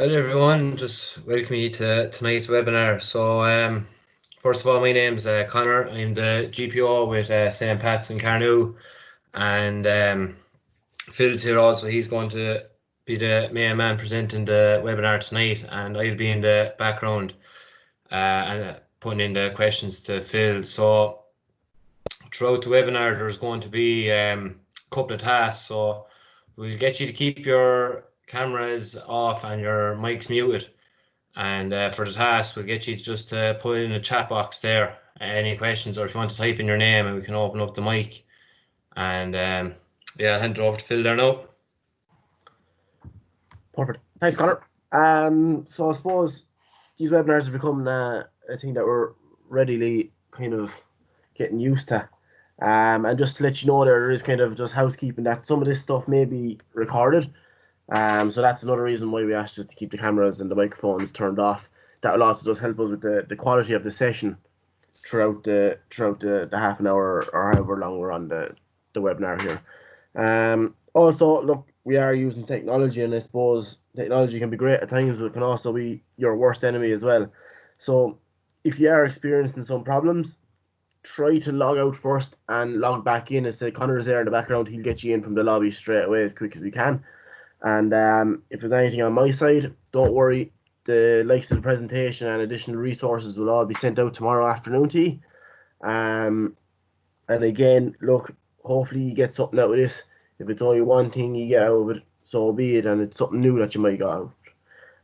Hello everyone, just welcome you to tonight's webinar. So, first of all, my name's Connor. I'm the GPO with St. Pat's in Carnew, and Phil's here also. He's going to be the main man presenting the webinar tonight, and I'll be in the background and putting in the questions to Phil. So, throughout the webinar, there's going to be a couple of tasks. So, we'll get you to keep your cameras off and your mics muted. And for the task, we'll get you just to put in the chat box there any questions, or if you want to type in your name, and we can open up the mic. And yeah, I'll hand it over to Phil there now. Perfect. Thanks, Connor. So I suppose these webinars have become a thing that we're readily kind of getting used to. And just to let you know, there is kind of just housekeeping that some of this stuff may be recorded. So that's another reason why we asked just to keep the cameras and the microphones turned off. That will also just help us with the quality of the session throughout the half an hour or however long we're on the webinar here. Also, look, we are using technology, and I suppose technology can be great at times, but it can also be your worst enemy as well. So if you are experiencing some problems, try to log out first and log back in. As Connor's there in the background, he'll get you in from the lobby straight away as quick as we can. And if there's anything on my side, don't worry. The likes of the presentation and additional resources will all be sent out tomorrow afternoon to you. And again, look, hopefully you get something out of this. If it's only one thing you get out of it, so be it, and it's something new that you might get out.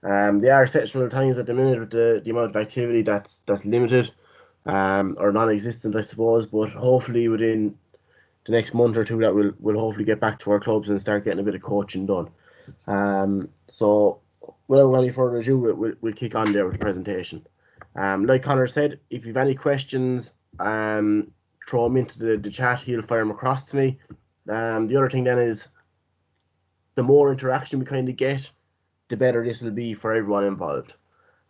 There are exceptional times at the minute with the amount of activity that's limited or non-existent, I suppose. But hopefully within the next month or two, that we'll hopefully get back to our clubs and start getting a bit of coaching done. So without any further ado, we'll kick on there with the presentation. Like Connor said, if you have any questions, throw them into the chat. He'll fire them across to me. The other thing then is, the more interaction we kind of get, the better this will be for everyone involved.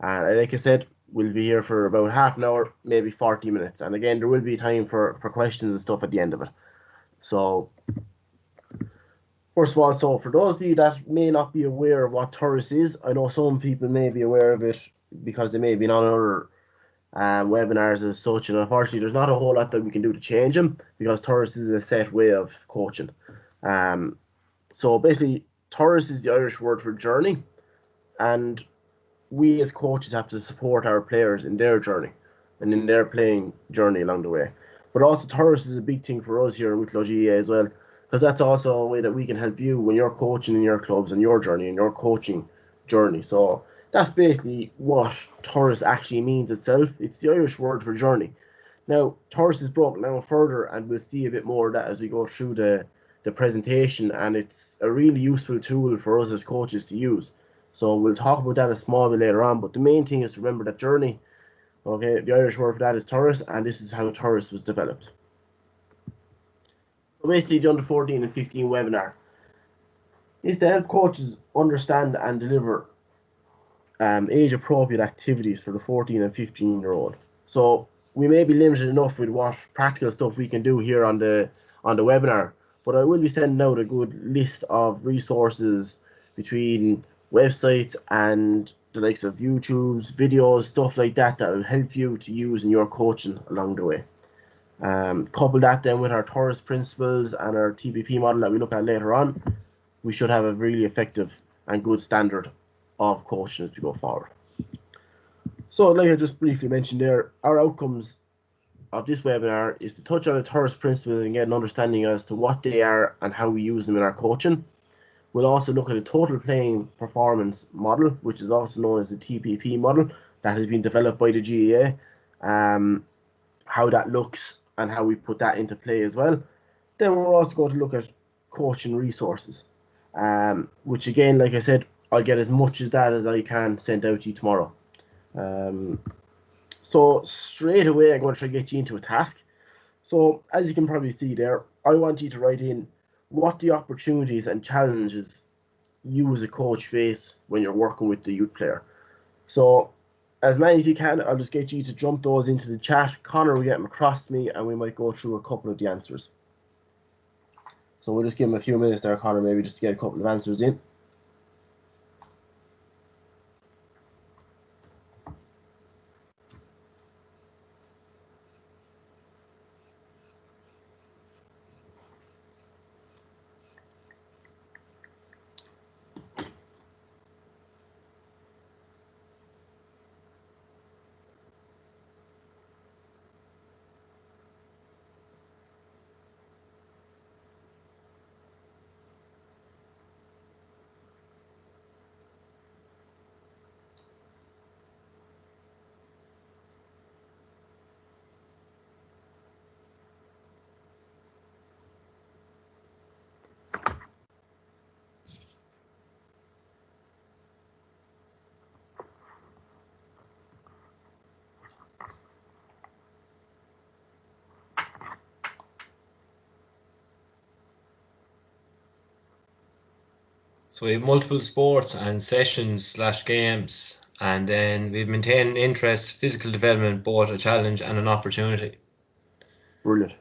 And like I said, we'll be here for about half an hour, maybe 40 minutes. And again, there will be time for questions and stuff at the end of it. So first of all, so for those of you that may not be aware of what TURAS is, I know some people may be aware of it because they may have been on other webinars as such, and unfortunately there's not a whole lot that we can do to change them because TURAS is a set way of coaching. So basically, TURAS is the Irish word for journey, and we as coaches have to support our players in their journey and in their playing journey along the way. But also TURAS is a big thing for us here in Wicklow GA as well, because that's also a way that we can help you when you're coaching in your clubs and your journey and your coaching journey. So that's basically what TURAS actually means itself. It's the Irish word for journey. Now, TURAS is broken down further, and we'll see a bit more of that as we go through the presentation, and it's a really useful tool for us as coaches to use. So we'll talk about that a small bit later on, but the main thing is to remember that journey. Okay, the Irish word for that is TURAS, and this is how TURAS was developed. So basically, the Under-14 and 15 webinar is to help coaches understand and deliver age-appropriate activities for the 14 and 15-year-old. So we may be limited enough with what practical stuff we can do here on the webinar, but I will be sending out a good list of resources between websites and the likes of YouTube's videos, stuff like that, that will help you to use in your coaching along the way. Couple that then with our TURAS principles and our TPP model that we look at later on, we should have a really effective and good standard of coaching as we go forward. So like I just briefly mentioned there, our outcomes of this webinar is to touch on the TURAS principles and get an understanding as to what they are and how we use them in our coaching. We'll also look at a total playing performance model, which is also known as the TPP model, that has been developed by the GAA, how that looks and how we put that into play as well. Then we're also going to look at coaching resources, which again, like I said, I'll get as much as that as I can sent out to you tomorrow. So straight away, I'm going to try to get you into a task. So as you can probably see there, I want you to write in what the opportunities and challenges you as a coach face when you're working with the youth player. So as many as you can, I'll just get you to jump those into the chat. Connor will get them across to me, and we might go through a couple of the answers. So we'll just give him a few minutes there, Connor, maybe just to get a couple of answers in. So we have multiple sports and sessions / games, and then we've maintained interest, physical development, both a challenge and an opportunity. Brilliant.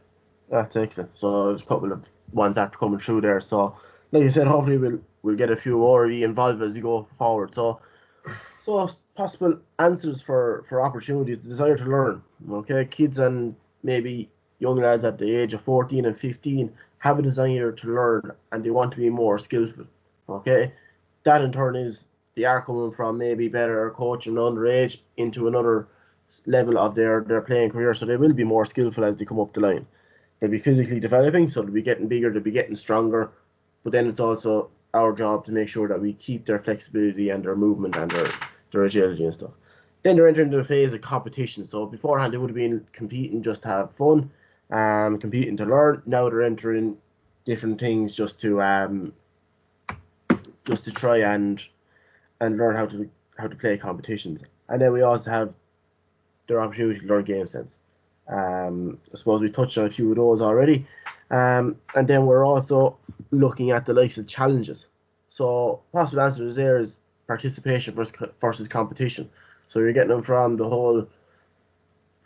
That's excellent. So there's a couple of ones after coming through there. So like you said, hopefully we'll get a few more involved as we go forward. So possible answers for opportunities, desire to learn. Okay, kids and maybe young lads at the age of 14 and 15 have a desire to learn and they want to be more skillful. Okay, that in turn is they are coming from maybe better coaching underage into another level of their playing career, so they will be more skillful as they come up the line. They'll be physically developing, so they'll be getting bigger, they'll be getting stronger, but then it's also our job to make sure that we keep their flexibility and their movement and their agility and stuff. Then they're entering the phase of competition. So beforehand they would have been competing just to have fun, competing to learn. Now they're entering different things just to try and learn how to play competitions. And then we also have their opportunity to learn game sense. I suppose we touched on a few of those already. And then we're also looking at the likes of challenges. So possible answers there is participation versus competition. So you're getting them from the whole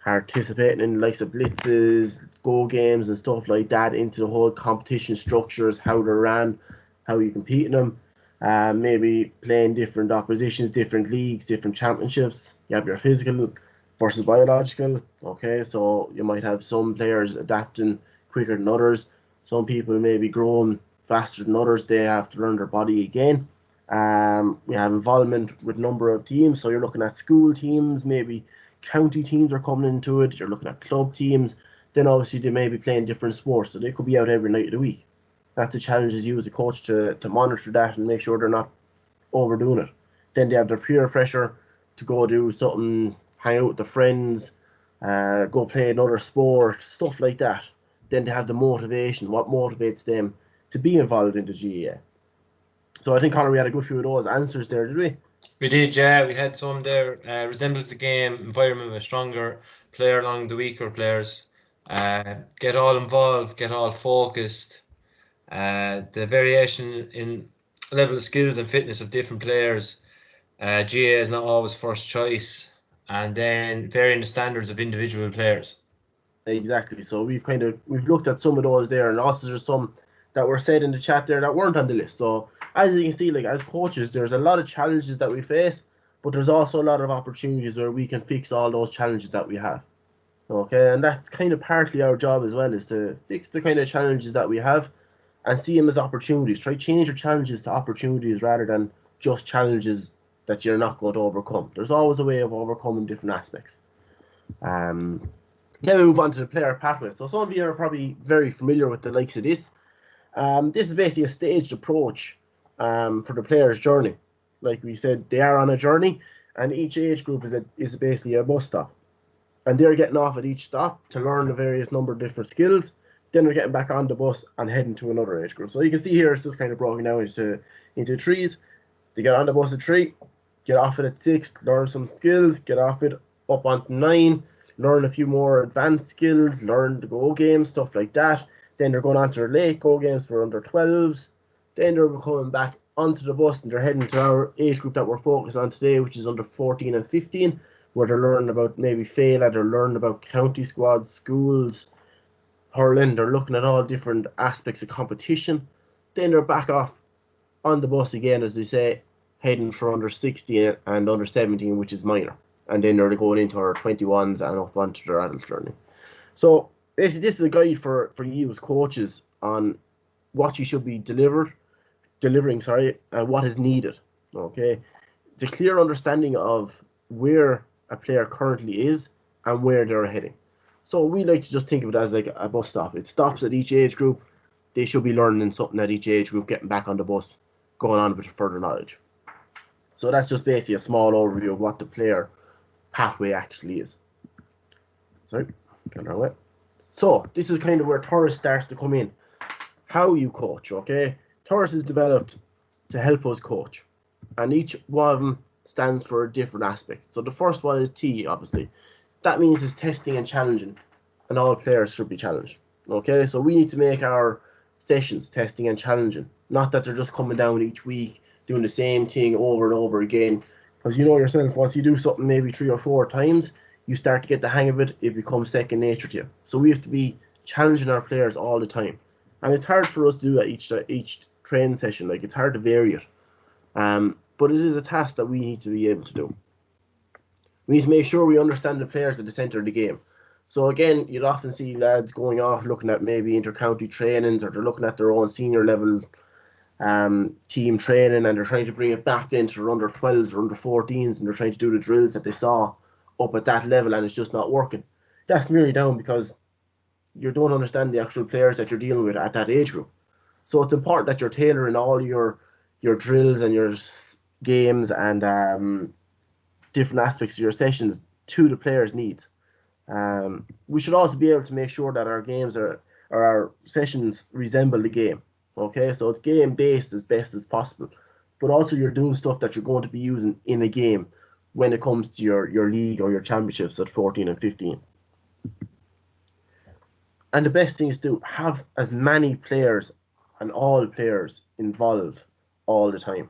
participating in the likes of blitzes, go games and stuff like that, into the whole competition structures, how they're ran, how you compete in them. Maybe playing different oppositions, different leagues, different championships. You have your physical versus biological. Okay, so you might have some players adapting quicker than others. Some people may be growing faster than others. They have to learn their body again. We have involvement with a number of teams. So you're looking at school teams, maybe county teams are coming into it. You're looking at club teams. Then obviously they may be playing different sports. So they could be out every night of the week. That's a challenge as you as a coach to monitor that and make sure they're not overdoing it. Then they have their peer pressure to go do something, hang out with their friends, go play another sport, stuff like that. Then they have the motivation, what motivates them to be involved in the GAA. So I think, Conor, we had a good few of those answers there, did we? We did, yeah. We had some there. Resembles the game, environment was stronger, player along the weaker players. Get all involved, get all focused. The variation in level of skills and fitness of different players. GA is not always first choice, and then varying the standards of individual players. Exactly. So we've looked at some of those there, and also there's some that were said in the chat there that weren't on the list. So as you can see, like as coaches, there's a lot of challenges that we face, but there's also a lot of opportunities where we can fix all those challenges that we have. Okay, and that's kind of partly our job as well, is to fix the kind of challenges that we have and see them as opportunities. Try change your challenges to opportunities rather than just challenges that you're not going to overcome. There's always a way of overcoming different aspects. Then we move on to the player pathway. So some of you are probably very familiar with the likes of this. This is basically a staged approach for the player's journey. Like we said, they are on a journey, and each age group is basically a bus stop. And they're getting off at each stop to learn the various number of different skills. Then they're getting back on the bus and heading to another age group. So you can see here it's just kind of broken down into trees. They get on the bus at 3, get off it at 6, learn some skills, get off it up onto 9, learn a few more advanced skills, learn the go games, stuff like that. Then they're going on to their late go games for under 12s. Then they're coming back onto the bus and they're heading to our age group that we're focused on today, which is under 14 and 15, where they're learning about maybe FAILA, they're learning about county squads, schools, hurling, they're looking at all different aspects of competition. Then they're back off on the bus again, as they say, heading for under 16 and under 17, which is minor. And then they're going into our 21s and up onto their adult journey. So basically this is a guide for you as coaches on what you should be delivering, and what is needed. Okay, it's a clear understanding of where a player currently is and where they're heading. So we like to just think of it as like a bus stop. It stops at each age group. They should be learning something at each age group, getting back on the bus, going on with further knowledge. So that's just basically a small overview of what the player pathway actually is. Sorry, got our way. So this is kind of where TURAS starts to come in. How you coach, okay? TURAS is developed to help us coach, and each one of them stands for a different aspect. So the first one is T, obviously. That means it's testing and challenging, and all players should be challenged. Okay, so we need to make our sessions testing and challenging. not that they're just coming down each week doing the same thing over and over again. Because you know yourself, once you do something maybe 3 or 4 times, you start to get the hang of it, it becomes second nature to you. So we have to be challenging our players all the time. And it's hard for us to do that each training session. Like, it's hard to vary it. But it is a task that we need to be able to do. We need to make sure we understand the players at the centre of the game. So again, you'd often see lads going off looking at maybe inter-county trainings, or they're looking at their own senior level team training, and they're trying to bring it back into their under 12s or under 14s, and they're trying to do the drills that they saw up at that level, and it's just not working. That's merely down because you don't understand the actual players that you're dealing with at that age group. So it's important that you're tailoring all your drills and your games and different aspects of your sessions to the players' needs. We should also be able to make sure that our games or our sessions resemble the game. Okay, so it's game based as best as possible, but also you're doing stuff that you're going to be using in a game when it comes to your league or your championships at 14 and 15. And the best thing is to have as many players and all players involved all the time.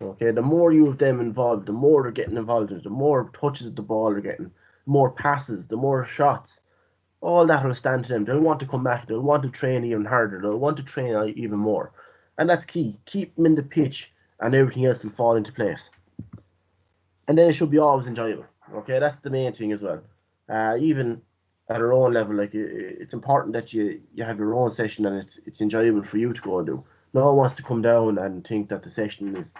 Okay, the more you have them involved, the more they're getting involved in it, the more touches of the ball they're getting, the more passes, the more shots. All that will stand to them. They'll want to come back. They'll want to train even harder. They'll want to train even more. And that's key. Keep them in the pitch and everything else will fall into place. And then it should be always enjoyable. Okay, that's the main thing as well. Even at our own level, like, it's important that you have your own session and it's enjoyable for you to go and do. No one wants to come down and think that the session is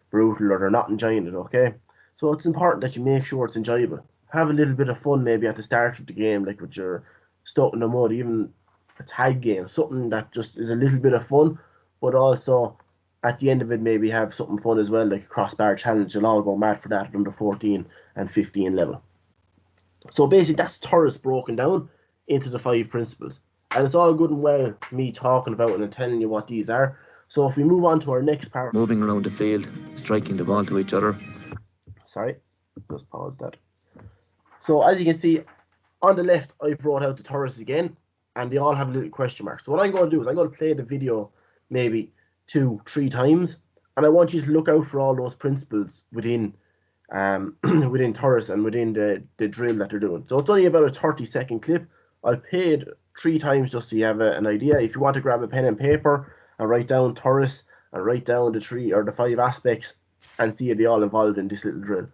brutal or they're not enjoying it, okay? So it's important that you make sure it's enjoyable. Have a little bit of fun maybe at the start of the game, like with your stuck in the mud, even a tag game, something that just is a little bit of fun, but also at the end of it maybe have something fun as well, like a crossbar challenge. You'll all go mad for that at under 14 and 15 level. So basically that's TURAS broken down into the 5 principles. And it's all good and well me talking about it and telling you what these are. So if we move on to our next part. Moving around the field, striking the ball to each other. Sorry, just pause that. So as you can see, on the left, I've wrote out the TURAS again, and they all have a little question mark. So what I'm going to do is I'm going to play the video maybe 2-3 times, and I want you to look out for all those principles within within TURAS and within the drill that they're doing. So it's only about a 30-second clip. I'll play it 3 times just so you have an idea. If you want to grab a pen and paper and write down TURAS and write down the 3 or the 5 aspects and see if they all involved in this little drill.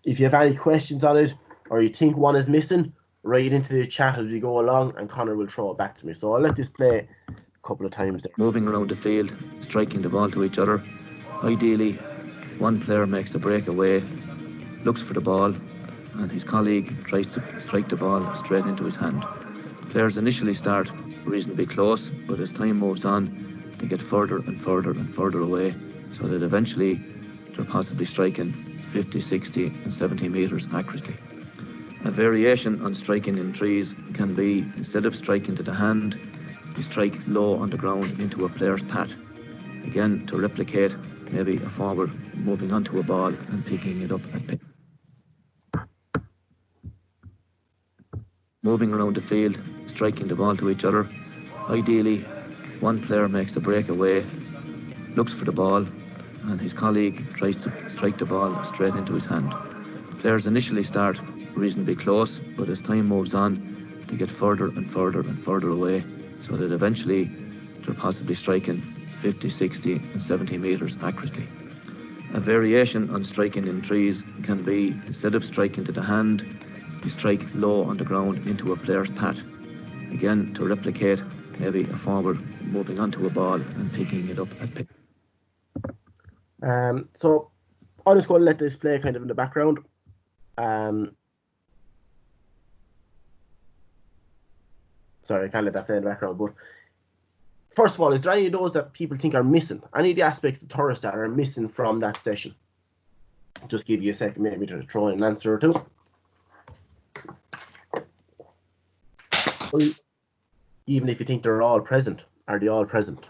If you have any questions on it or you think one is missing, write it into the chat as we go along and Connor will throw it back to me. So I'll let this play a couple of times there. Moving around the field, striking the ball to each other. Ideally, one player makes a breakaway, looks for the ball, and his colleague tries to strike the ball straight into his hand. Players initially start reasonably close, but as time moves on, they get further and further and further away, so that eventually they're possibly striking 50, 60 and 70 metres accurately. A variation on striking in trees can be, instead of striking to the hand, you strike low on the ground into a player's pat. Again, to replicate maybe a forward moving onto a ball and picking it up and pick. Moving around the field, striking the ball to each other. Ideally, one player makes a breakaway, looks for the ball, and his colleague tries to strike the ball straight into his hand. Players initially start reasonably close, but as time moves on, they get further and further and further away, so that eventually they're possibly striking 50, 60 and 70 metres accurately. A variation on striking in trees can be, instead of striking to the hand, you strike low on the ground into a player's pat. Again, to replicate maybe a forward moving onto a ball and picking it up and pick. So I'm just going to let this play kind of in the background. Sorry, I can't let that play in the background, but first of all, is there any of those that people think are missing? Any of the aspects of TURAS that are missing from that session? Just give you a second maybe to throw in an answer or two. Or even if you think they're all present, are they all present?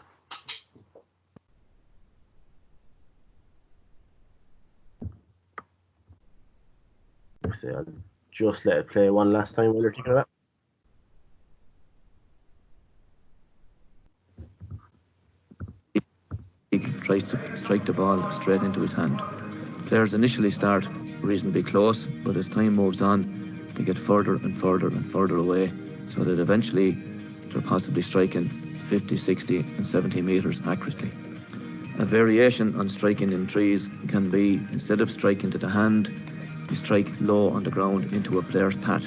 I'll just let it play one last time while you're thinking of that. tries to strike the ball straight into his hand. Players initially start reasonably close, but as time moves on, they get further and further and further away, so that eventually they're possibly striking 50, 60 and 70 metres accurately. A variation on striking in trees can be, instead of striking to the hand, you strike low on the ground into a player's pat.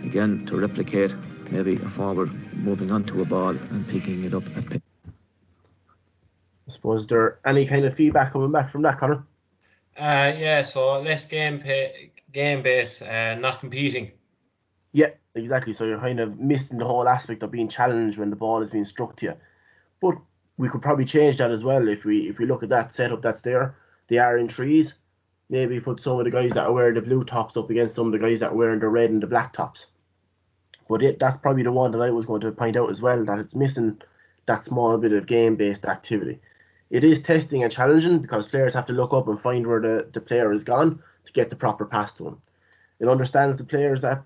Again, to replicate maybe a forward moving onto a ball and picking it up at pick. I suppose there any kind of feedback coming back from that, Connor? Yeah, so less game base, not competing. Yeah, exactly. So you're kind of missing the whole aspect of being challenged when the ball is being struck to you. But we could probably change that as well if we look at that setup that's there. They are in trees. Maybe put some of the guys that are wearing the blue tops up against some of the guys that are wearing the red and the black tops. But that's probably the one that I was going to point out as well, that it's missing that small bit of game-based activity. It is testing and challenging because players have to look up and find where the player is gone to get the proper pass to him. It understands the players at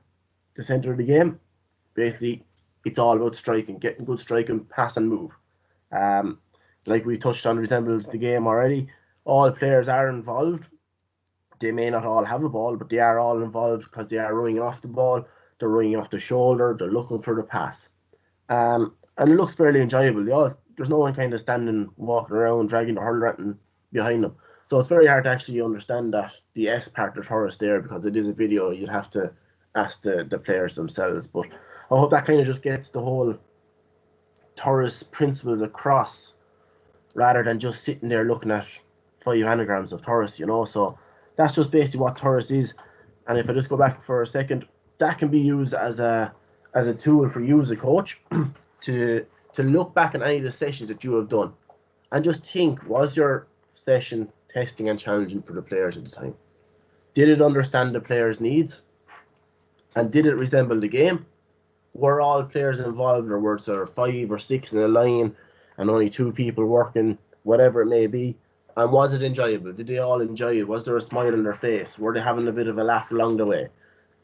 the centre of the game. Basically, it's all about striking, getting good striking, pass and move. Like we touched on, resembles the game already. All players are involved. They may not all have a ball, but they are all involved because they are running off the ball, they're running off the shoulder, they're looking for the pass. And it looks fairly enjoyable. There's no one kind of standing, walking around, dragging the hurler behind them. So it's very hard to actually understand that the S part of TURAS there, because it is a video. You'd have to ask the players themselves. But I hope that kind of just gets the whole TURAS principles across, rather than just sitting there looking at 5 anagrams of TURAS, So that's just basically what TURAS is. And if I just go back for a second, that can be used as a tool for you as a coach to look back at any of the sessions that you have done and just think, was your session testing and challenging for the players at the time? Did it understand the players' needs? And did it resemble the game? Were all players involved, or were there 5 or 6 in a line and only 2 people working, whatever it may be? And was it enjoyable? Did they all enjoy it? Was there a smile on their face? Were they having a bit of a laugh along the way?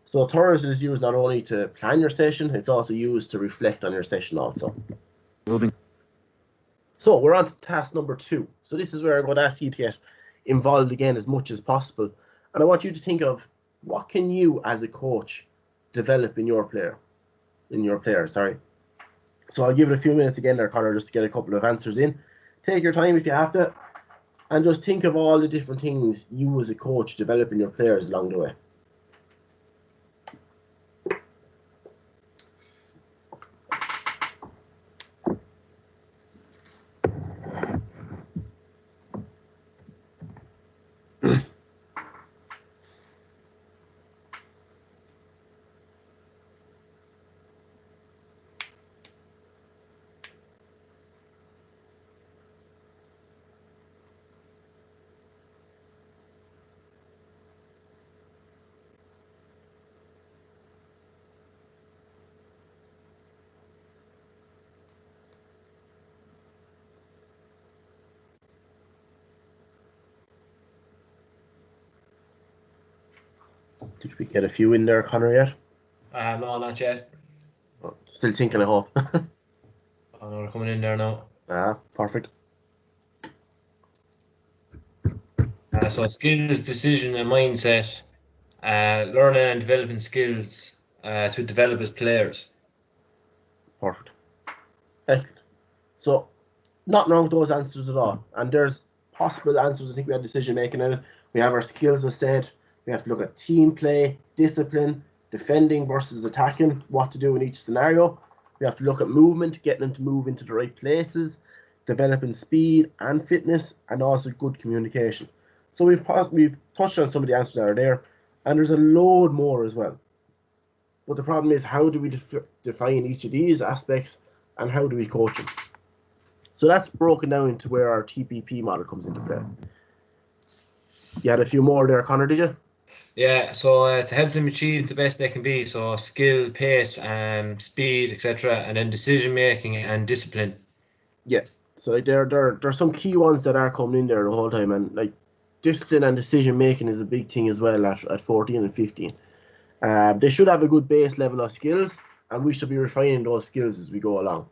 So TURAS is used not only to plan your session, it's also used to reflect on your session also. So we're on to task number 2. So this is where I'm going to ask you to get involved again as much as possible. And I want you to think of, what can you as a coach develop in your player? So I'll give it a few minutes again there, Connor, just to get a couple of answers in. Take your time if you have to, and just think of all the different things you as a coach develop in your players along the way. Did we get a few in there, Connor, yet? No, not yet. Still thinking, I hope. Oh, they're coming in there now. Perfect. So skills, decision and mindset, learning and developing skills to develop as players. Perfect. Excellent. So, nothing wrong with those answers at all. And there's possible answers. I think we have decision making in it. We have our skills as said. We have to look at team play, discipline, defending versus attacking, what to do in each scenario. We have to look at movement, getting them to move into the right places, developing speed and fitness, and also good communication. So we've touched on some of the answers that are there, and there's a load more as well. But the problem is, how do we define each of these aspects, and how do we coach them? So that's broken down into where our TPP model comes into play. You had a few more there, Connor, did you? Yeah, so to help them achieve the best they can be, so skill, pace, speed, etc., and then decision making and discipline. Yeah, so like there's some key ones that are coming in there the whole time, and like discipline and decision making is a big thing as well at 14 and 15. They should have a good base level of skills, and we should be refining those skills as we go along.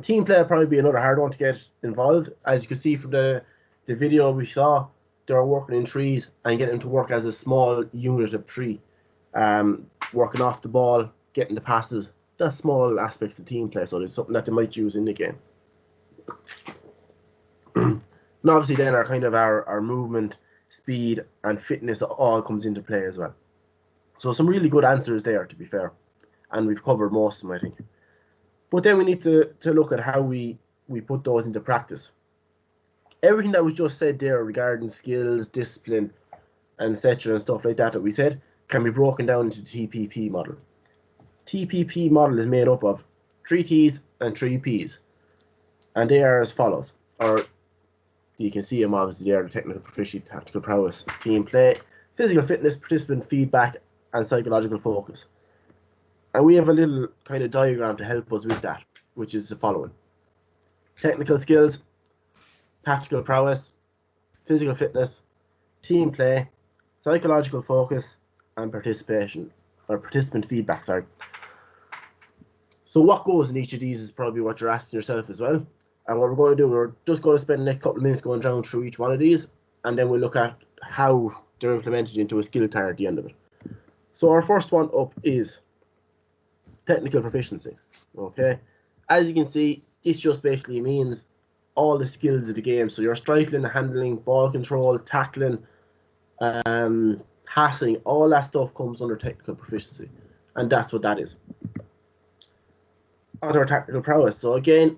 Team play will probably be another hard one to get involved. As you can see from the video we saw, they were working in trees and getting them to work as a small unit of tree. Working off the ball, getting the passes. That's small aspects of team play, so it's something that they might use in the game. And obviously then our movement, speed and fitness all comes into play as well. So some really good answers there, to be fair. And we've covered most of them, I think. But then we need to look at how we put those into practice. Everything that was just said there regarding skills, discipline, and etc. and stuff like that we said can be broken down into the TPP model. TPP model is made up of 3 T's and 3 P's. And they are as follows. Or you can see them obviously there: the technical proficiency, tactical prowess, team play, physical fitness, participant feedback, and psychological focus. And we have a little kind of diagram to help us with that, which is the following: technical skills, tactical prowess, physical fitness, team play, psychological focus, and participant feedback, sorry. So what goes in each of these is probably what you're asking yourself as well. And what we're going to do, we're just going to spend the next couple of minutes going down through each one of these, and then we'll look at how they're implemented into a skill card at the end of it. So our first one up is technical proficiency. Okay, as you can see, this just basically means all the skills of the game. So your striking, handling, ball control, tackling, passing, all that stuff comes under technical proficiency, and that's what that is. Other tactical prowess. So again,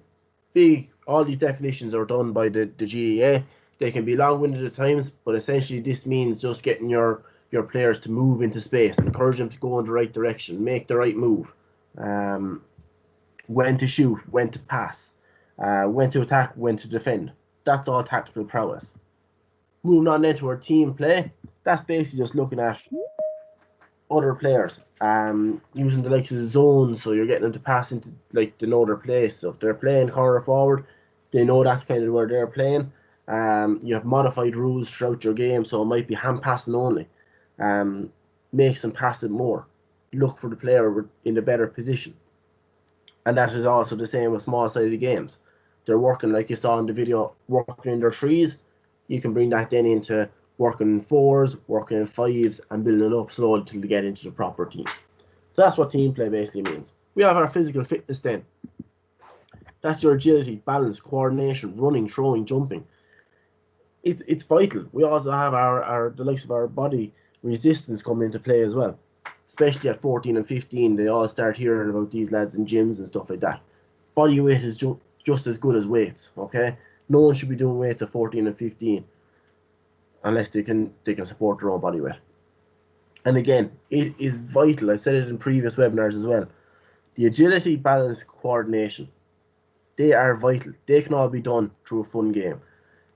all these definitions are done by the GEA. They can be long-winded at times, but essentially this means just getting your players to move into space, encourage them to go in the right direction, make the right move, when to shoot, when to pass, when to attack, when to defend. That's all tactical prowess. Moving on then to our team play, that's basically just looking at other players, using the likes of zones, so you're getting them to pass into, like, they know their place. So if they're playing corner forward, they know that's kind of where they're playing. You have modified rules throughout your game, so it might be hand passing only. Makes them pass it more. Look for the player in a better position. And that is also the same with small-sided games. They're working, like you saw in the video, working in their threes. You can bring that then into working in 4s, working in 5s, and building it up slowly until they get into the proper team. So that's what team play basically means. We have our physical fitness then. That's your agility, balance, coordination, running, throwing, jumping. It's vital. We also have the likes of our body resistance coming into play as well. Especially at 14 and 15, they all start hearing about these lads in gyms and stuff like that. Body weight is just as good as weights, okay? No one should be doing weights at 14 and 15 unless they can support their own body weight. And again, it is vital. I said it in previous webinars as well. The agility, balance, coordination, they are vital. They can all be done through a fun game.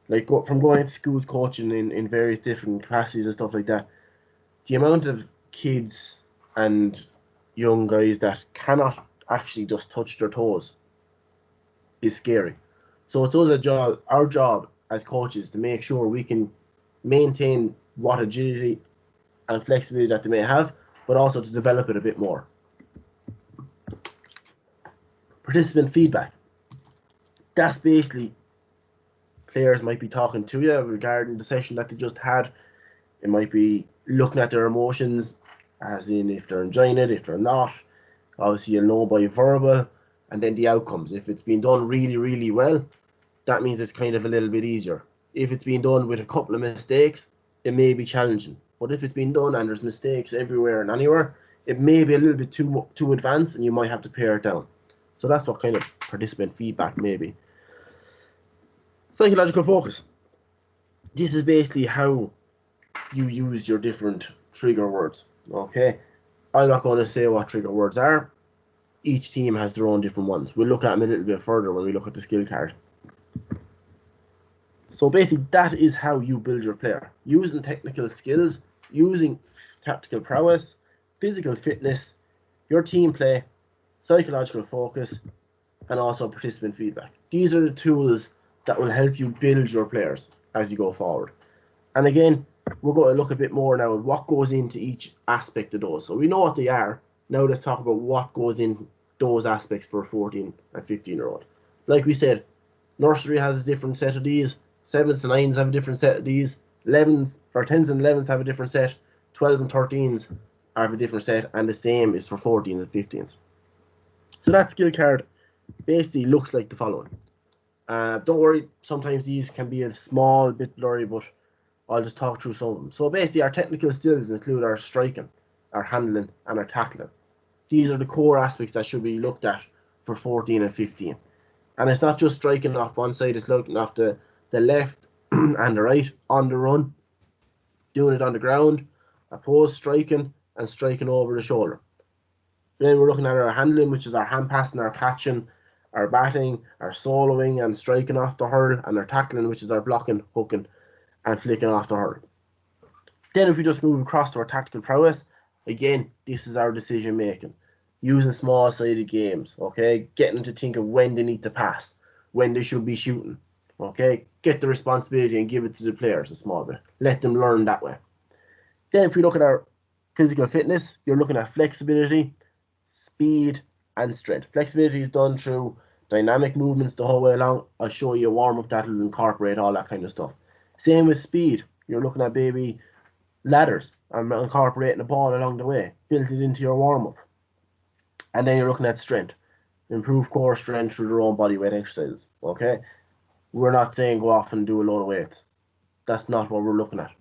Like from going to schools coaching in various different capacities and stuff like that, the amount of kids and young guys that cannot actually just touch their toes is scary. So it's our job as coaches to make sure we can maintain what agility and flexibility that they may have, but also to develop it a bit more. Participant feedback. That's basically players might be talking to you regarding the session that they just had. It might be looking at their emotions, as in if they're enjoying it, if they're not. Obviously, you'll know by verbal, and then the outcomes. If it's been done really, really well, that means it's kind of a little bit easier. If it's been done with a couple of mistakes, it may be challenging. But if it's been done and there's mistakes everywhere and anywhere, it may be a little bit too advanced, and you might have to pare it down. So that's what kind of participant feedback may be. Psychological focus. This is basically how you use your different trigger words. Okay, I'm not going to say what trigger words are. Each team has their own different ones. We'll look at them a little bit further when we look at the skill card. So basically, that is how you build your player. Using technical skills, using tactical prowess, physical fitness, your team play, psychological focus, and also participant feedback. These are the tools that will help you build your players as you go forward. And again, we're going to look a bit more now at what goes into each aspect of those. So we know what they are. Now let's talk about what goes in those aspects for 14 and 15-year-old. Like we said, nursery has a different set of these, 7s to 9s have a different set of these, 11s or 10s and 11s have a different set, 12 and 13s have a different set, and the same is for 14s and 15s. So that skill card basically looks like the following. Don't worry, sometimes these can be a small bit blurry, but I'll just talk through some of them. So basically our technical skills include our striking, our handling, and our tackling. These are the core aspects that should be looked at for 14 and 15. And it's not just striking off one side, it's looking off the left and the right on the run, doing it on the ground, opposed striking, and striking over the shoulder. Then we're looking at our handling, which is our hand passing, our catching, our batting, our soloing and striking off the hurl, and our tackling, which is our blocking, hooking, and flicking off the hurl. Then if we just move across to our tactical prowess, again, this is our decision making. Using small-sided games, okay? Getting them to think of when they need to pass, when they should be shooting, okay? Get the responsibility and give it to the players a small bit. Let them learn that way. Then if we look at our physical fitness, you're looking at flexibility, speed, and strength. Flexibility is done through dynamic movements the whole way along. I'll show you a warm-up that will incorporate all that kind of stuff. Same with speed. You're looking at maybe ladders and incorporating the ball along the way. Build it into your warm-up. And then you're looking at strength. Improve core strength through their own body weight exercises. Okay? We're not saying go off and do a load of weights. That's not what we're looking at.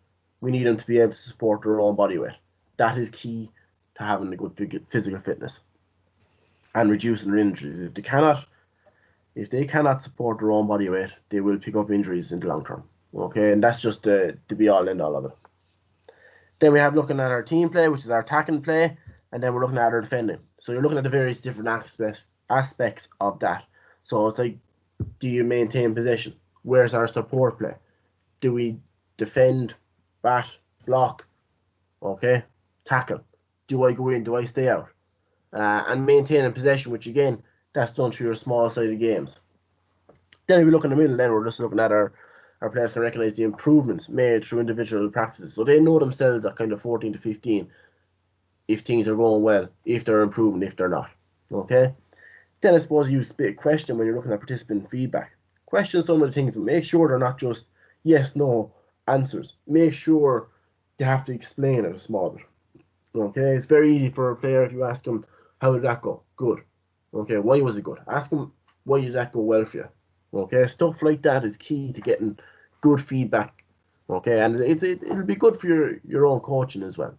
We need them to be able to support their own body weight. That is key to having a good physical fitness and reducing their injuries. If they cannot support their own body weight, they will pick up injuries in the long term. Okay, and that's just the be all end all of it. Then we have looking at our team play, which is our attacking play, and then we're looking at our defending. So you're looking at the various different aspects of that. So it's like, do you maintain possession? Where's our support play? Do we defend, bat, block? Okay, tackle. Do I go in? Do I stay out? And maintaining possession, which again, that's done through your small-sided games. Then if we look in the middle, then we're just looking at our players can recognise the improvements made through individual practices. So they know themselves at kind of 14 to 15 if things are going well, if they're improving, if they're not. Okay? Then I suppose use a bit of question when you're looking at participant feedback. Question some of the things, but make sure they're not just yes, no answers. Make sure they have to explain it a small bit. Okay? It's very easy for a player if you ask them, how did that go? Good. Okay, why was it good? Ask them, why did that go well for you? Okay, stuff like that is key to getting good feedback. Okay, and it'll be good for your own coaching as well.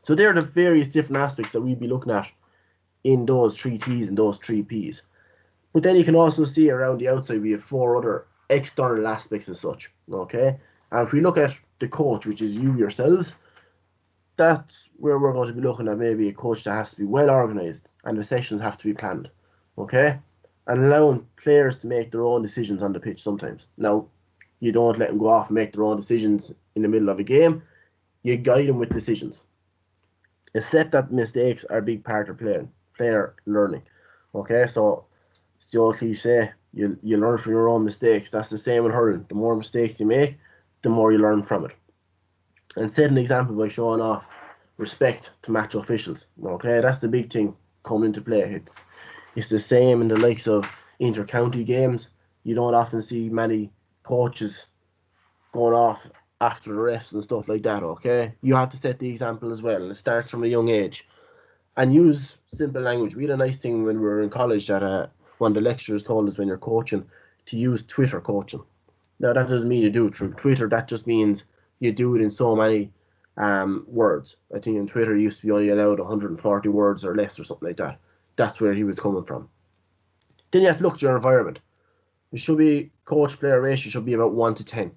So there are the various different aspects that we'll be looking at in those 3 T's and those 3 P's. But then you can also see around the outside we have 4 other external aspects as such. Okay, and if we look at the coach, which is you yourselves, that's where we're going to be looking at maybe a coach that has to be well organised and the sessions have to be planned. Okay, and allowing players to make their own decisions on the pitch sometimes. Now, you don't let them go off and make their own decisions in the middle of a game. You guide them with decisions. Accept that mistakes are a big part of player learning. Okay, so it's the old cliche, you learn from your own mistakes. That's the same with hurling. The more mistakes you make, the more you learn from it. And set an example by showing off respect to match officials. Okay, that's the big thing coming into play. It's the same in the likes of inter-county games. You don't often see many coaches going off after the refs and stuff like that. Okay, you have to set the example as well, and it starts from a young age. And use simple language. We had a nice thing when we were in college that one of the lecturers told us when you're coaching to use Twitter coaching. Now that doesn't mean you do it through Twitter. That just means you do it in so many words. I think in Twitter it used to be only allowed 140 words or less or something like that. That's where he was coming from. Then you have to look at your environment. It should be coach-player ratio should be about 1 to 10.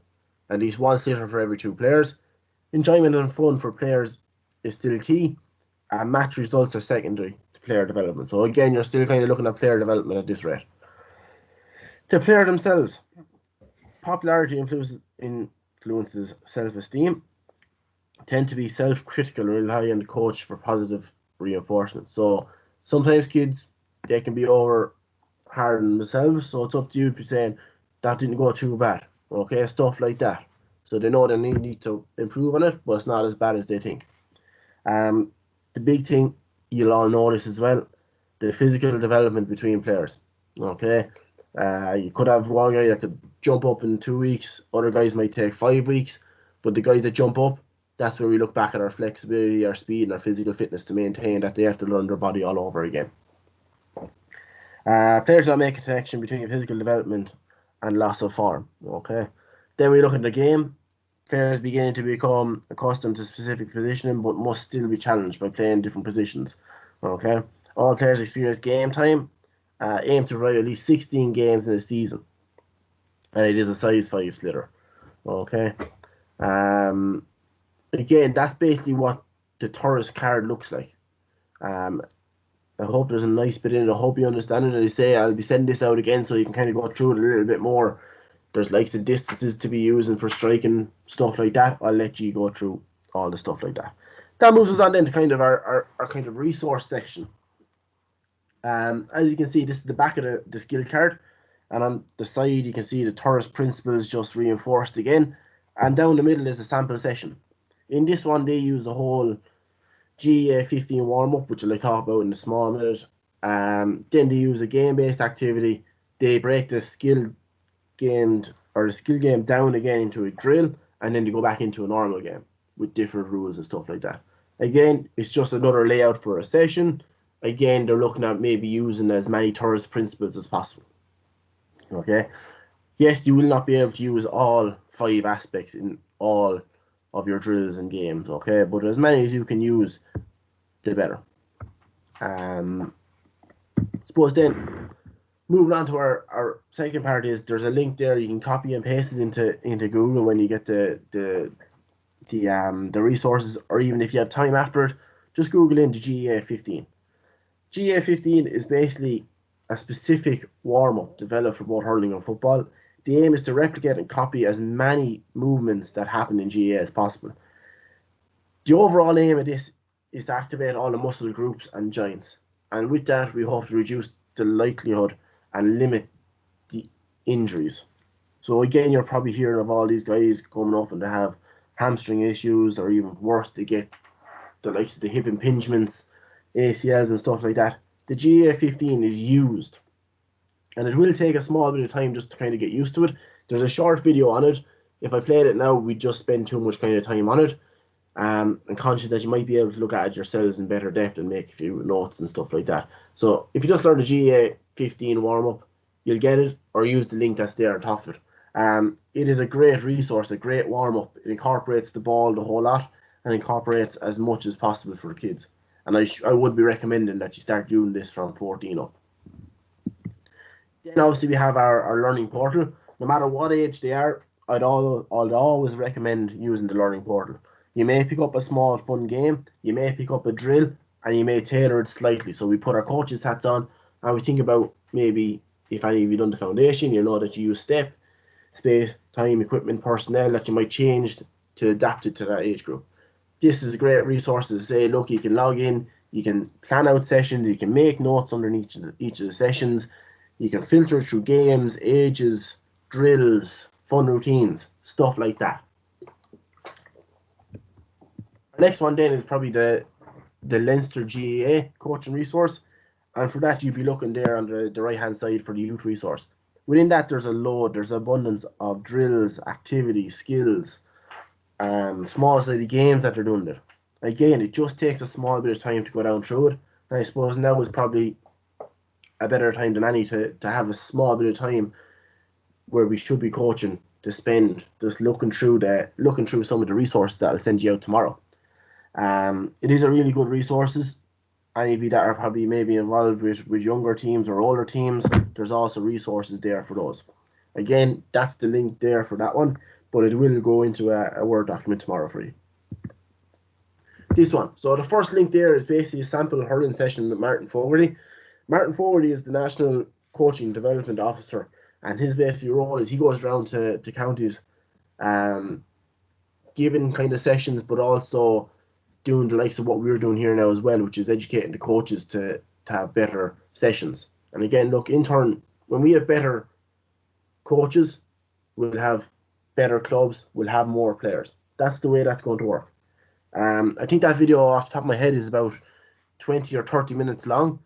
At least 1 sitter for every 2 players. Enjoyment and fun for players is still key. Match results are secondary to player development. So again, you're still kind of looking at player development at this rate. The player themselves. Popularity influences self-esteem. Tend to be self-critical and rely on the coach for positive reinforcement. So sometimes kids, they can be over hard on themselves. So it's up to you to be saying, that didn't go too bad. Okay, stuff like that. So they know they need to improve on it, but it's not as bad as they think. The big thing, you'll all notice as well, the physical development between players. Okay, you could have one guy that could jump up in 2 weeks, other guys might take 5 weeks, but the guys that jump up, that's where we look back at our flexibility, our speed, and our physical fitness to maintain that they have to learn their body all over again. Players that make a connection between physical development and loss of form. Okay, then we look at the game. Players beginning to become accustomed to specific positioning, but must still be challenged by playing different positions. Okay, all players experience game time. Aim to provide at least 16 games in a season, and it is a size 5 sliotar. Okay, again, that's basically what the TURAS card looks like. I hope there's a nice bit in it. I hope you understand it. As I say, I'll be sending this out again so you can kind of go through it a little bit more. There's likes of distances to be using for striking, stuff like that. I'll let you go through all the stuff like that. That moves us on then to kind of our kind of resource section. As you can see, this is the back of the skill card. And on the side, you can see the TURAS principles just reinforced again. And down the middle is a sample session. In this one, they use a whole U14-15 warm-up, which I'll talk about in a small minute. Then they use a game-based activity. They break the skill game down again into a drill, and then they go back into a normal game with different rules and stuff like that. Again, it's just another layout for a session. Again, they're looking at maybe using as many TURAS principles as possible. Okay. Yes, you will not be able to use all 5 aspects in all of your drills and games, okay? But as many as you can use, the better. Suppose then, moving on to our second part is there's a link there. You can copy and paste it into Google when you get the resources, or even if you have time after it, just Google into GEA-15. GEA-15 is basically a specific warm-up developed for both hurling and football. The aim is to replicate and copy as many movements that happen in GEA as possible. The overall aim of this is to activate all the muscle groups and joints. And with that, we hope to reduce the likelihood and limit the injuries. So again, you're probably hearing of all these guys coming up and they have hamstring issues, or even worse, they get the likes of the hip impingements, ACLs and stuff like that. The GEA-15 is used. And it will take a small bit of time just to kind of get used to it. There's a short video on it. If I played it now, we'd just spend too much kind of time on it. I'm conscious that you might be able to look at it yourselves in better depth and make a few notes and stuff like that. So if you just learn the GEA-15 warm-up, you'll get it, or use the link that's there on top of it. It is a great resource, a great warm-up. It incorporates the ball the whole lot and incorporates as much as possible for the kids. And I would be recommending that you start doing this from 14 up. Then obviously we have our learning portal. No matter what age they are, I'd always recommend using the learning portal. You may pick up a small fun game, you may pick up a drill, and you may tailor it slightly. So we put our coaches' hats on and we think about maybe if any of you done the foundation, you know that you use step, space, time, equipment, personnel that you might change to adapt it to that age group. This is a great resource to say, look, you can log in, you can plan out sessions, you can make notes underneath each of the sessions. You can filter through games, ages, drills, fun routines, stuff like that. Our next one then is probably the Leinster GAA coaching resource. And for that, you'd be looking there on the right-hand side for the youth resource. Within that, there's abundance of drills, activities, skills, small-sided games that they're doing there. Again, it just takes a small bit of time to go down through it. And I suppose now is probably a better time than any to have a small bit of time where we should be coaching to spend just looking through some of the resources that I'll send you out tomorrow. It is a really good resources. Any of you that are probably maybe involved with younger teams or older teams, there's also resources there for those. Again, that's the link there for that one, but it will go into a Word document tomorrow for you. This one. So the first link there is basically a sample hurling session with Martin Fogarty. Martin Fogarty is the National Coaching Development Officer, and his basic role is he goes around to counties giving kind of sessions, but also doing the likes of what we're doing here now as well, which is educating the coaches to have better sessions. And again, look, in turn, when we have better coaches, we'll have better clubs, we'll have more players. That's the way that's going to work. I think that video off the top of my head is about 20 or 30 minutes long.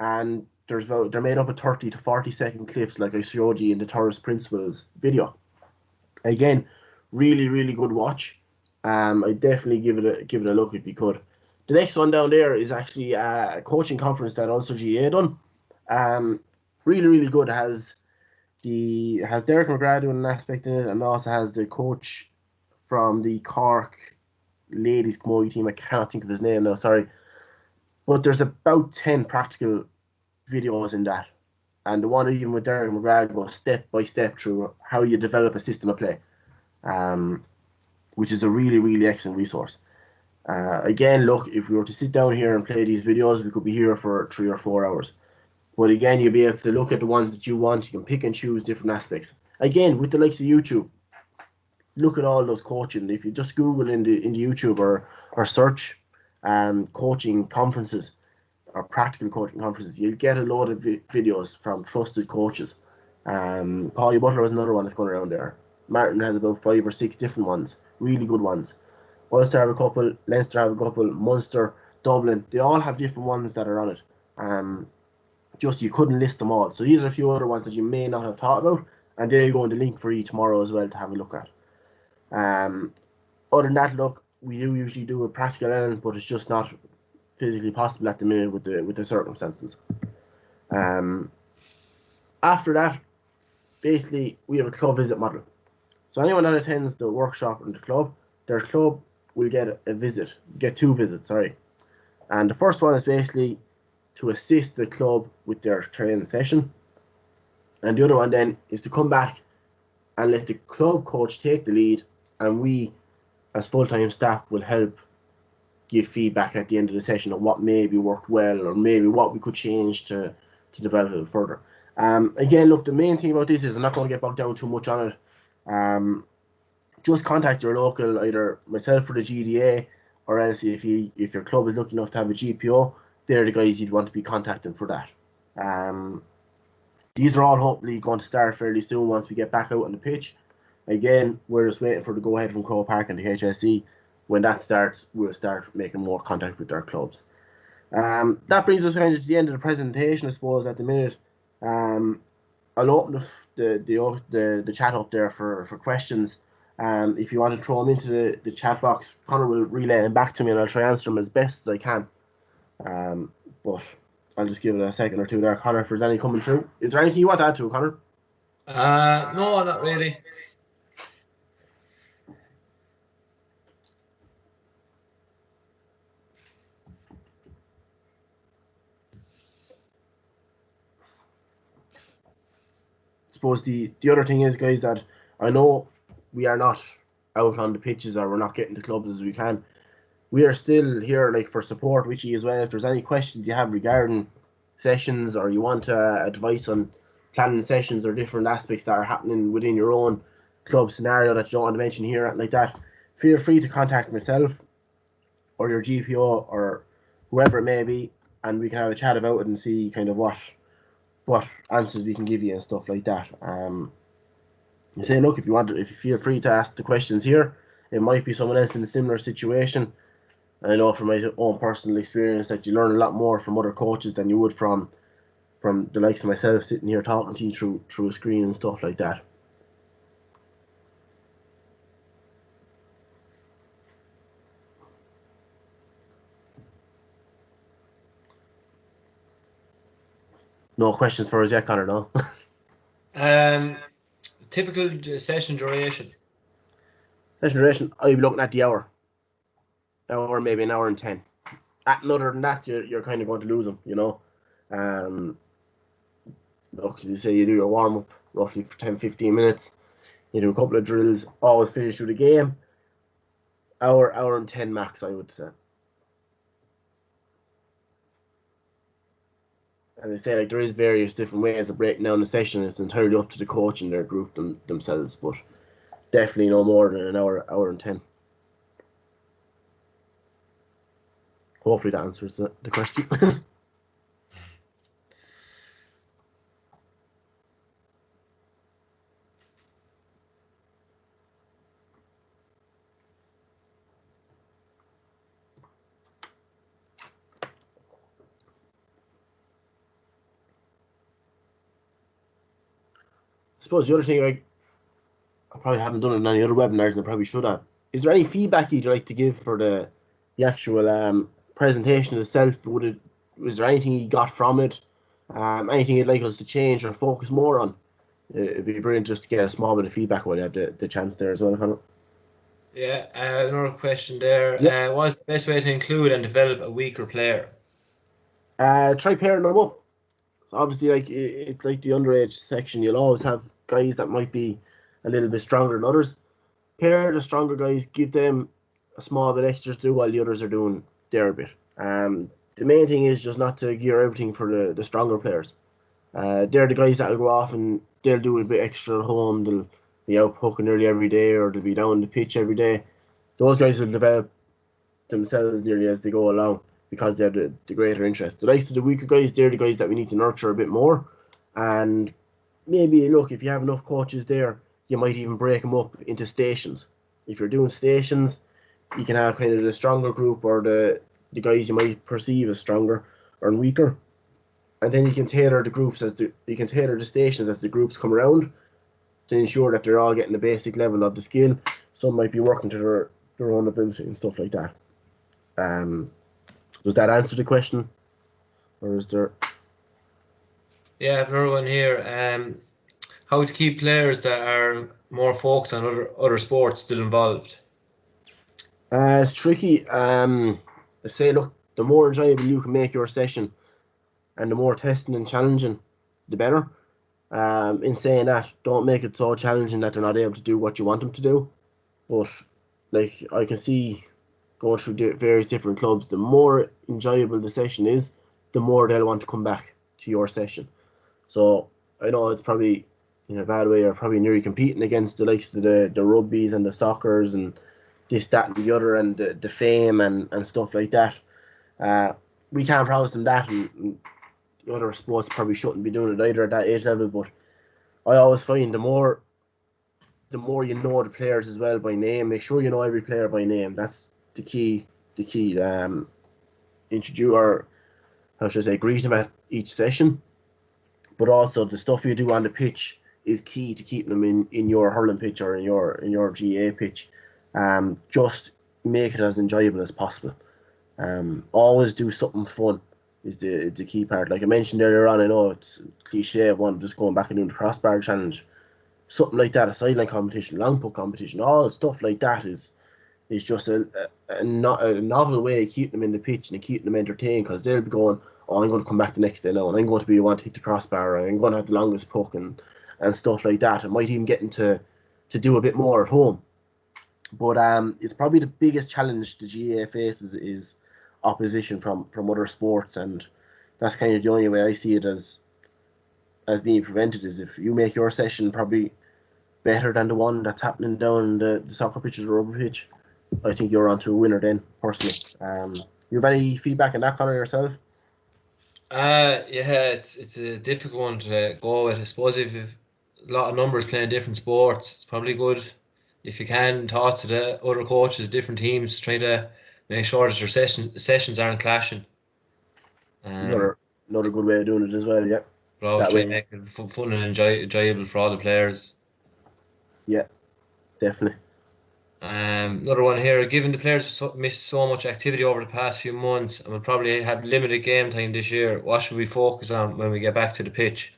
and they're made up of 30 to 40-second clips, like I showed you in the TURAS Principles video. Again, really, really good watch. I definitely give it a look if you could. The next one down there is actually a coaching conference that Ulster GA done. Really, really good. It has Derek McGrath doing an aspect in it, and also has the coach from the Cork ladies camogie team. I cannot think of his name now, sorry. But there's about 10 practical videos in that. And the one even with Derek McGrath goes step by step through how you develop a system of play, which is a really, really excellent resource. Again, look, if we were to sit down here and play these videos, we could be here for 3 or 4 hours. But again, you'll be able to look at the ones that you want. You can pick and choose different aspects. Again, with the likes of YouTube, look at all those coaching. If you just Google in the YouTube or search coaching conferences or practical coaching conferences, you'll get a load of videos from trusted coaches. Paulie Butler is another one that's going around there. Martin has about 5 or 6 different ones, really good ones. Ulster have a couple, Leinster have a couple, Munster, Dublin, they all have different ones that are on it. Just you couldn't list them all. So these are a few other ones that you may not have thought about, and they'll go in the link for you tomorrow as well to have a look at. Other than that, look, we do usually do a practical element, but it's just not physically possible at the minute with the circumstances. After that, basically, we have a club visit model. So anyone that attends the workshop in the club, their club will get a visit, get 2 visits, sorry. And the first one is basically to assist the club with their training session. And the other one then is to come back and let the club coach take the lead, and we, as full-time staff, will help give feedback at the end of the session on what maybe worked well or maybe what we could change to develop it further. Again, look, the main thing about this is I'm not going to get bogged down too much on it. Just contact your local, either myself or the GDA, or else if your club is lucky enough to have a GPO, they're the guys you'd want to be contacting for that. These are all hopefully going to start fairly soon once we get back out on the pitch. Again, we're just waiting for the go-ahead from Croke Park and the HSE. When that starts, we'll start making more contact with our clubs. That brings us kind of to the end of the presentation, I suppose, at the minute. I'll open the chat up there for questions. If you want to throw them into the chat box, Conor will relay them back to me and I'll try and answer them as best as I can. But I'll just give it a second or two there, Conor, if there's any coming through. Is there anything you want to add to it, Conor? No, not really. I suppose the other thing is, guys, that I know we are not out on the pitches or we're not getting to clubs as we can. We are still here like for support with you as well. If there's any questions you have regarding sessions or you want advice on planning sessions or different aspects that are happening within your own club scenario that you don't want to mention here, like that, feel free to contact myself or your GPO or whoever it may be, and we can have a chat about it and see kind of what answers we can give you and stuff like that. You say, look, if you feel free to ask the questions here, it might be someone else in a similar situation. I know from my own personal experience that you learn a lot more from other coaches than you would from the likes of myself sitting here talking to you through a screen and stuff like that. No questions for us yet, Conor, no? Typical session duration. Session duration, I'll be looking at the hour, maybe an hour and 10. Other than that, you're kind of going to lose them, you know. Look, you say you do your warm-up roughly for 10-15 minutes. You do a couple of drills, always finish with a game. Hour and 10 max, I would say. And they say, like, there is various different ways of breaking down the session. It's entirely up to the coach and their group themselves, but definitely no more than an hour and 10. Hopefully that answers the question. suppose the other thing, I probably haven't done it in any other webinars, and I probably should have. Is there any feedback you'd like to give for the actual presentation itself? Was there anything you got from it? Anything you'd like us to change or focus more on? It'd be brilliant just to get a small bit of feedback while you have the chance there as well, Conor. Yeah, another question there. Yep. What's the best way to include and develop a weaker player? Try pairing them up. Obviously, it's like the underage section. You'll always have guys that might be a little bit stronger than others. Pair the stronger guys, give them a small bit extra to do while the others are doing their bit. The main thing is just not to gear everything for the stronger players. They're the guys that will go off and they'll do a bit extra at home. They'll be out poking nearly every day, or they'll be down the pitch every day. Those guys will develop themselves nearly as they go along because they have the greater interest. The likes of the weaker guys, they're the guys that we need to nurture a bit more. And maybe, look, if you have enough coaches there, you might even break them up into stations. If you're doing stations, you can have kind of the stronger group or the guys you might perceive as stronger or weaker. And then you can tailor the groups you can tailor the stations as the groups come around to ensure that they're all getting the basic level of the skill. Some might be working to their own ability and stuff like that. Does that answer the question? Or is there... Yeah, I have another one here. How to keep players that are more focused on other sports still involved? It's tricky. I say, look, the more enjoyable you can make your session and the more testing and challenging, the better. In saying that, don't make it so challenging that they're not able to do what you want them to do. But, like, I can see going through various different clubs, the more enjoyable the session is, the more they'll want to come back to your session. So, I know it's probably in a bad way, you're probably nearly competing against the likes of the rugbies and the soccers and this, that, and the other, and the fame and stuff like that. We can't promise them that, and the other sports probably shouldn't be doing it either at that age level. But I always find the more you know the players as well by name, make sure you know every player by name. That's the key. Introduce, or how should I say, greet them at each session. But also the stuff you do on the pitch is key to keeping them in your hurling pitch or in your GA pitch. Just make it as enjoyable as possible. Always do something fun is the key part. Like I mentioned earlier on, I know it's cliche of one just going back and doing the crossbar challenge, something like that, a sideline competition, long putt competition, all stuff like that is just a novel way of keeping them in the pitch and keeping them entertained, because they'll be going, oh, I'm going to come back the next day now and I'm going to be the one to hit the crossbar and I'm going to have the longest puck and stuff like that. I might even get into to do a bit more at home. But it's probably the biggest challenge the GAA faces is opposition from other sports, and that's kind of the only way I see it as being prevented, is if you make your session probably better than the one that's happening down the soccer pitch or the rugby pitch, I think you're onto a winner then, personally. You have any feedback on that, Conor, yourself? Yeah, it's a difficult one to go with. I suppose if you've a lot of numbers playing different sports, it's probably good if you can talk to the other coaches, different teams, try to make sure that your sessions aren't clashing. Another good way of doing it as well, yeah. But always try to make it fun and enjoyable for all the players. Yeah, definitely. Another one here. Given the players missed so much activity over the past few months and will probably have limited game time this year, what should we focus on when we get back to the pitch?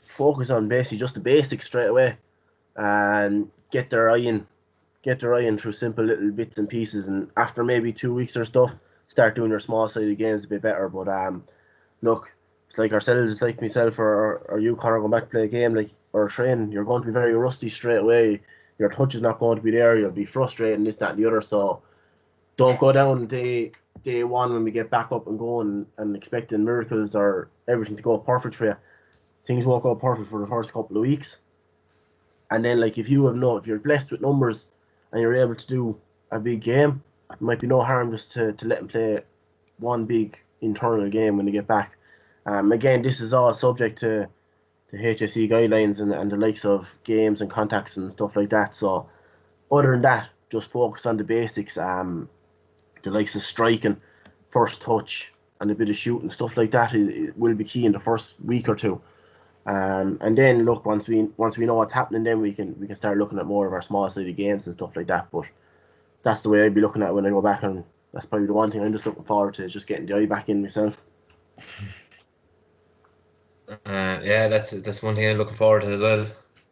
Focus on basically just the basics straight away, and get their eye in through simple little bits and pieces. And after maybe 2 weeks or stuff, start doing your small sided games a bit better. But look, it's like ourselves, it's like myself or you, Conor, going back to play a game or train. You're going to be very rusty straight away. Your touch is not going to be there. You'll be frustrated and this, that, and the other. So don't go down day one when we get back up and going and expecting miracles or everything to go perfect for you. Things won't go perfect for the first couple of weeks. And then, like, if you're blessed with numbers and you're able to do a big game, it might be no harm just to let them play one big internal game when they get back. Again, this is all subject to the HSE guidelines and the likes of games and contacts and stuff like that. So other than that, just focus on the basics. The likes of striking, first touch, and a bit of shooting, stuff like that it will be key in the first week or two. And then look, once we know what's happening, then we can start looking at more of our small sided games and stuff like that. But that's the way I'd be looking at it when I go back, and that's probably the one thing I'm just looking forward to, is just getting the eye back in myself. Yeah, that's one thing I'm looking forward to as well. I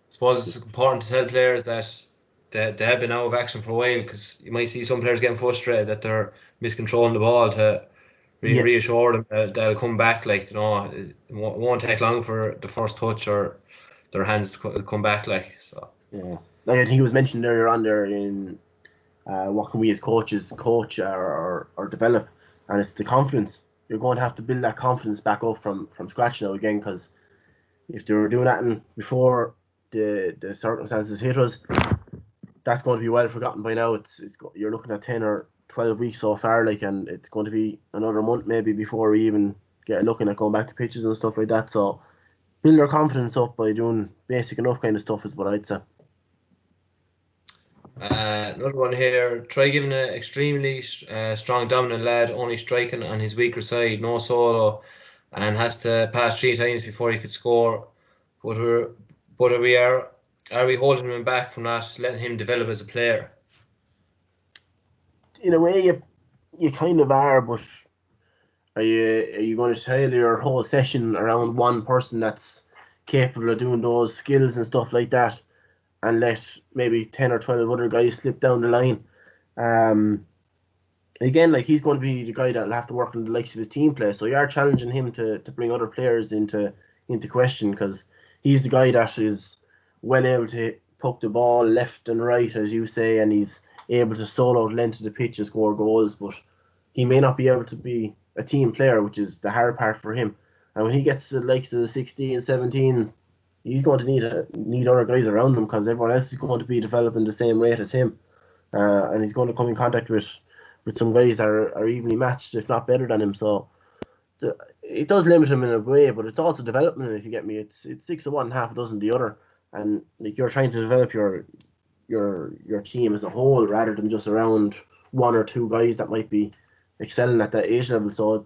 suppose it's important to tell players that they have been out of action for a while, because you might see some players getting frustrated that they're miscontrolling the ball, to reassure them that they'll come back. Like, you know, it won't take long for the first touch or their hands to come back. Like, so. Yeah, like I think it was mentioned earlier on there in what can we as coaches coach or develop, and it's the confidence. You're going to have to build that confidence back up from scratch now again, because if they were doing that before the circumstances hit us, that's going to be well forgotten by now. You're looking at 10 or 12 weeks so far, like, and it's going to be another month maybe before we even get looking at going back to pitches and stuff like that. So build their confidence up by doing basic enough kind of stuff is what I'd say. Another one here. Try giving an extremely strong dominant lad only striking on his weaker side, no solo, and has to pass 3 times before he could score. But are we holding him back from not letting him develop as a player? In a way, you kind of are, but are you going to tailor your whole session around one person that's capable of doing those skills and stuff like that, and let maybe 10 or 12 other guys slip down the line? Again, like, he's going to be the guy that'll have to work on the likes of his team play. So you are challenging him to bring other players into question, because he's the guy that is well able to poke the ball left and right, as you say, and he's able to solo out length of the pitch and score goals. But he may not be able to be a team player, which is the hard part for him. And when he gets to the likes of the 16, 17, he's going to need other guys around him, because everyone else is going to be developing the same rate as him, and he's going to come in contact with some guys that are evenly matched, if not better than him. So it does limit him in a way, but it's also development. If you get me, it's 6 of one, half a dozen the other, and like, you're trying to develop your team as a whole, rather than just around 1 or 2 guys that might be excelling at that age level. So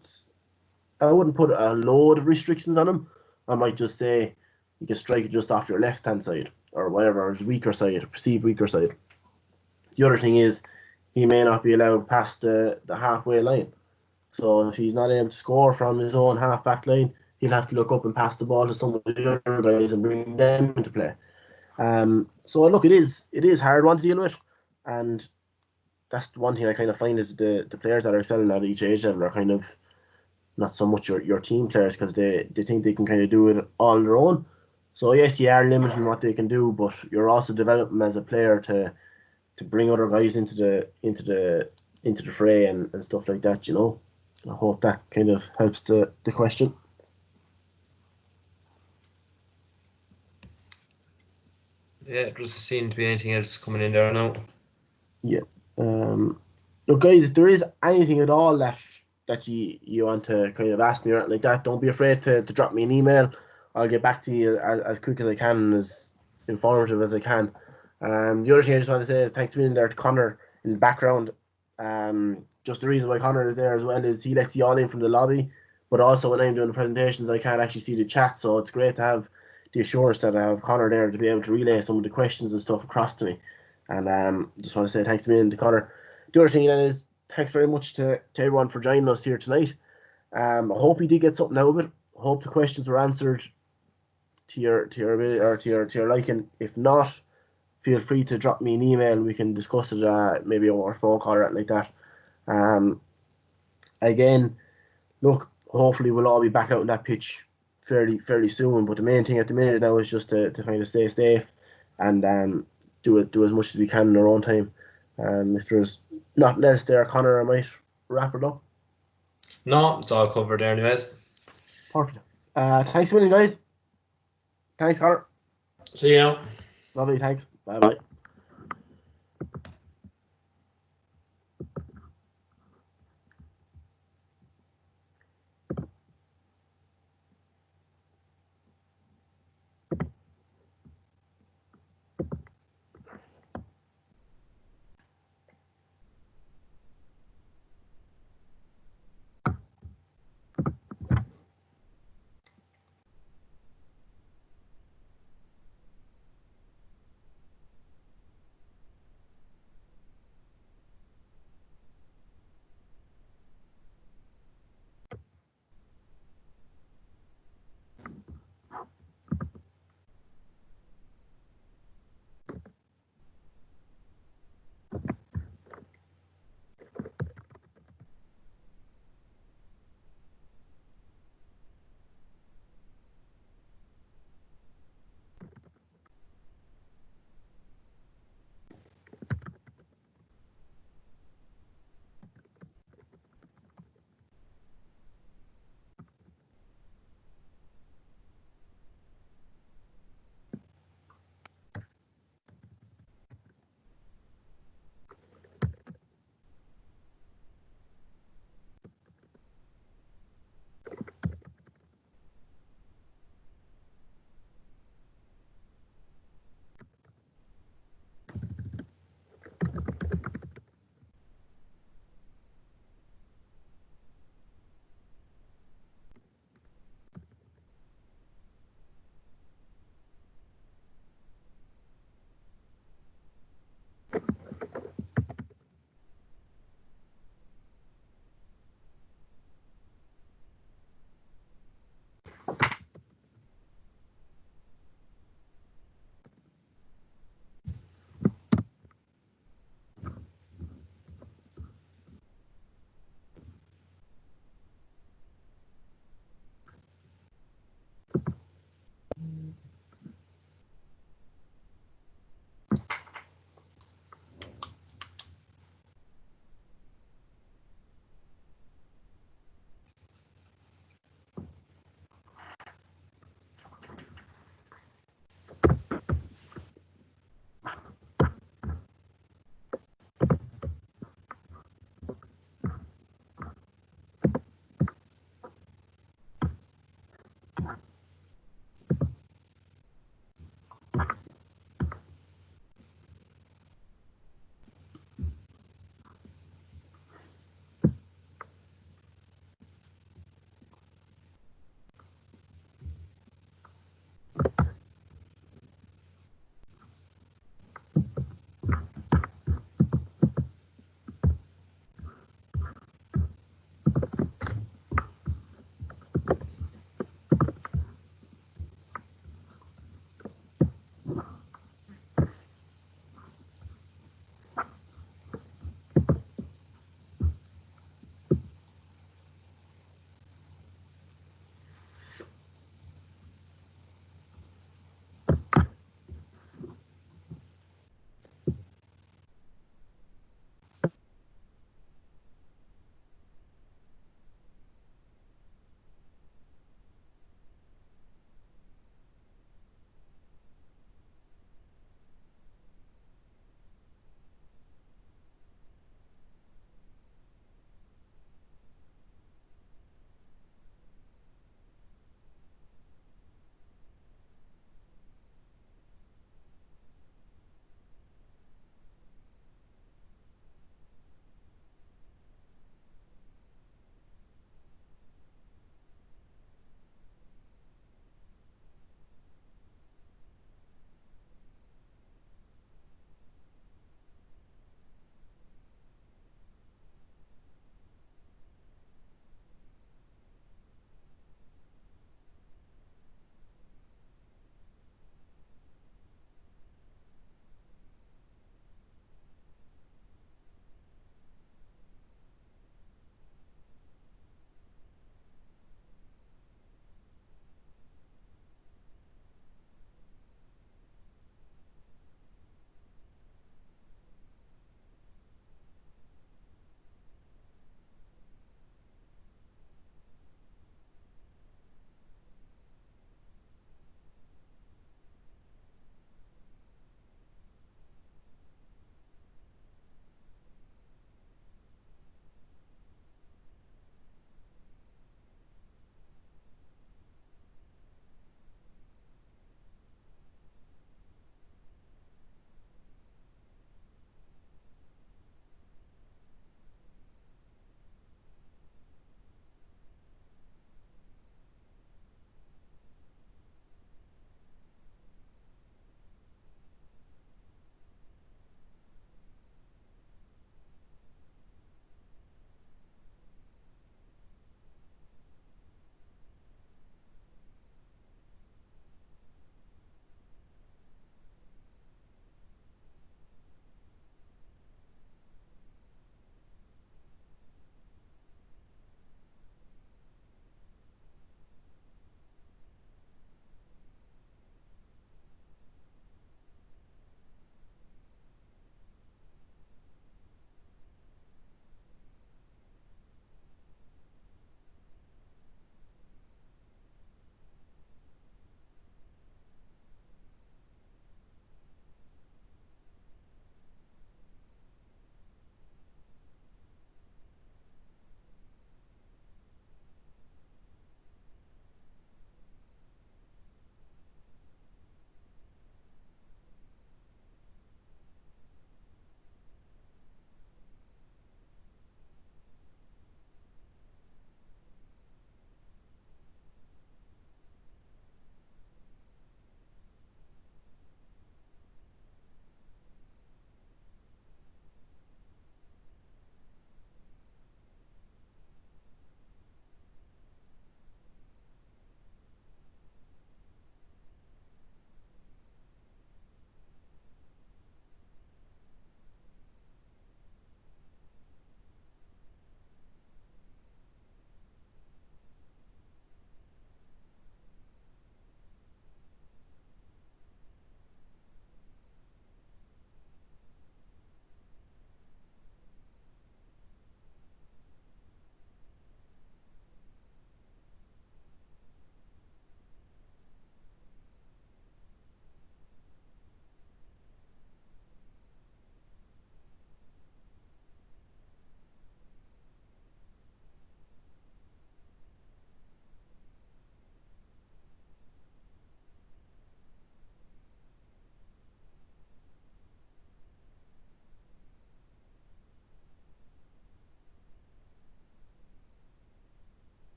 I wouldn't put a load of restrictions on him. I might just say you can strike it just off your left hand side, or whatever, or his weaker side, or perceived weaker side. The other thing is, he may not be allowed past the halfway line. So if he's not able to score from his own half-back line, he'll have to look up and pass the ball to some of the other guys and bring them into play. So look, it is hard one to deal with, and that's one thing I kind of find is the players that are excelling at each age level are kind of not so much your team players, because they think they can kind of do it all on their own. So yes, you are limiting what they can do, but you're also developing them as a player to bring other guys into the fray and stuff like that, you know. I hope that kind of helps the question. Yeah, it doesn't seem to be anything else coming in there now. Yeah. Look, guys, if there is anything at all that you want to kind of ask me or anything like that, don't be afraid to drop me an email. I'll get back to you as quick as I can and as informative as I can. The other thing I just want to say is thanks for being there to Connor in the background. Just the reason why Connor is there as well is he lets you all in from the lobby, but also when I'm doing the presentations, I can't actually see the chat, so it's great to have the assurance that I have Connor there to be able to relay some of the questions and stuff across to me. And just want to say thanks to Connor. The other thing then is thanks very much to everyone for joining us here tonight. I hope you did get something out of it. I hope the questions were answered to your ability or to your liking. If not, feel free to drop me an email. We can discuss it maybe over a phone call or anything like that. Again, look, hopefully we'll all be back out on that pitch fairly soon. But the main thing at the minute now is just to kind of stay safe and do as much as we can in our own time. If there's nothing else there, Connor, I might wrap it up. No, it's all covered there anyways. Perfect. Thanks a million, guys. Thanks, Connor. See you now. Lovely, thanks. Bye-bye.